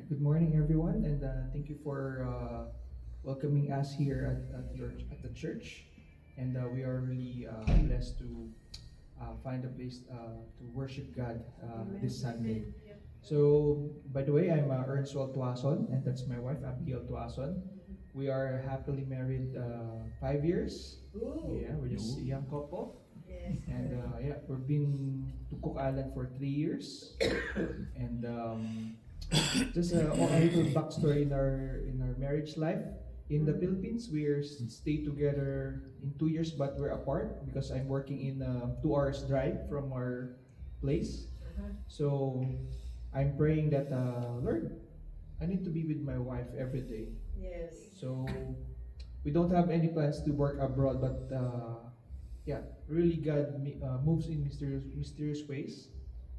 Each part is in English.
Good morning, everyone, and thank you for welcoming us here at the church. And we are really blessed to find a place to worship God this Sunday. So, by the way, I'm Ernst Tuason, and that's my wife, Abigail Tuason. We are happily married 5 years. Yeah, we're just a young couple. And yeah, we've been to Cook Island for 3 years. And just a little backstory in our marriage life. In the Philippines, stay together in 2 years, but we're apart because I'm working in 2 hours drive from our place. So I'm praying that Lord, I need to be with my wife every day. So we don't have any plans to work abroad, but yeah, really God moves in mysterious ways.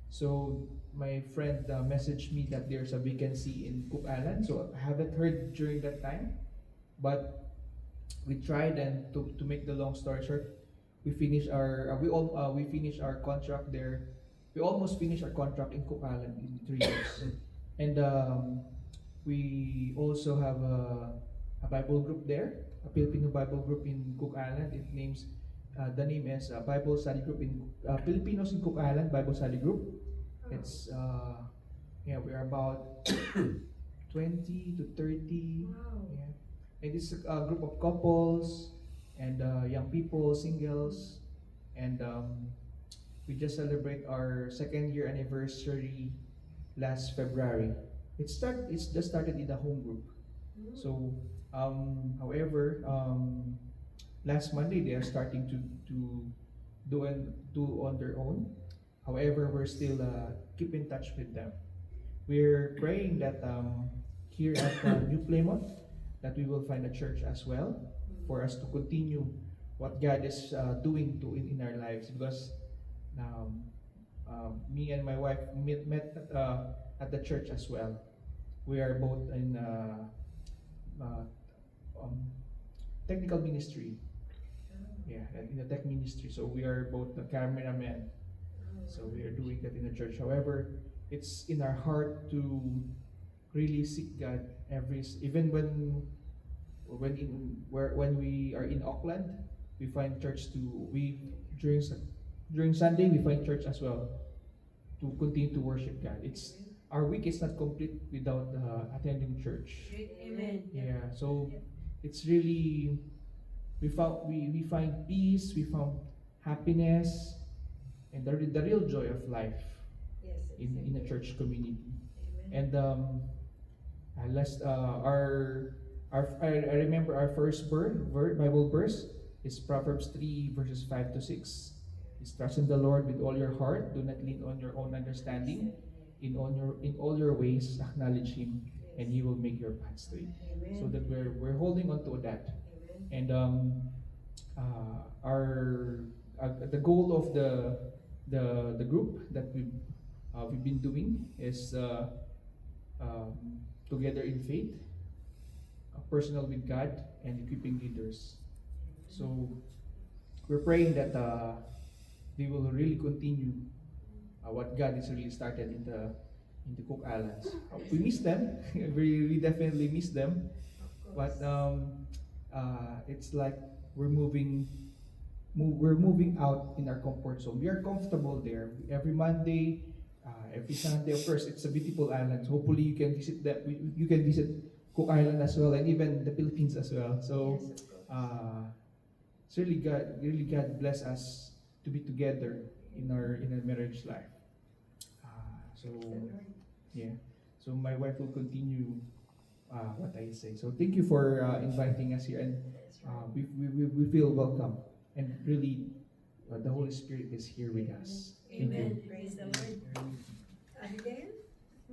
So my friend messaged me that there's a vacancy in Cook Island. So I haven't heard during that time, but we tried, and to make the long story short, we finished our contract there. We almost finished our contract in Cook Island in 3 years, and we also have a Bible group there, a Filipino Bible group in Cook Island. The name is Bible Study Group in Filipinos in Cook Island Bible Study Group. It's yeah, we're about 20 to 30. Yeah, and it's a group of couples and young people, singles, and we just celebrate our second year anniversary last February. It's just started in the home group. So, however, last Monday they are starting to do on their own. However, we're still keep in touch with them. We're praying that here at New Plymouth that we will find a church as well for us to continue what God is doing in our lives, because um, me and my wife met at the church as well. We are both in uh, um, technical ministry. Yeah, in the tech ministry. So we are both the cameramen. So we are doing that in the church. However, it's in our heart to really seek God even when we are in Auckland, we find church to we during Sunday we find church as well to continue to worship God. It's our week is not complete without attending church. Amen. Yeah, so it's really we find peace, we found happiness, and the real joy of life in a church community. And last I remember our first Bible verse is Proverbs 3 verses 5 to 6. Is trust in the Lord with all your heart, do not lean on your own understanding. In all your ways acknowledge Him, and He will make your path straight. So that we're holding on to that. And our the goal of the group that we've been doing is together in faith, personal with God, and equipping leaders. So we're praying that they will really continue what God has really started in the Cook Islands. We miss them. We definitely miss them. But it's like we're we're moving out in our comfort zone. We are comfortable there. Every Monday, every Sunday, of course, it's a beautiful island. So hopefully you can visit that. You can visit Cook Island as well, and even the Philippines as well. So it's really God bless us to be together in our marriage life. So yeah, so my wife will continue what I say. So thank you for inviting us here, and we feel welcome, and really the Holy Spirit is here with us. Thank you. Amen. Praise the Lord. Abigail?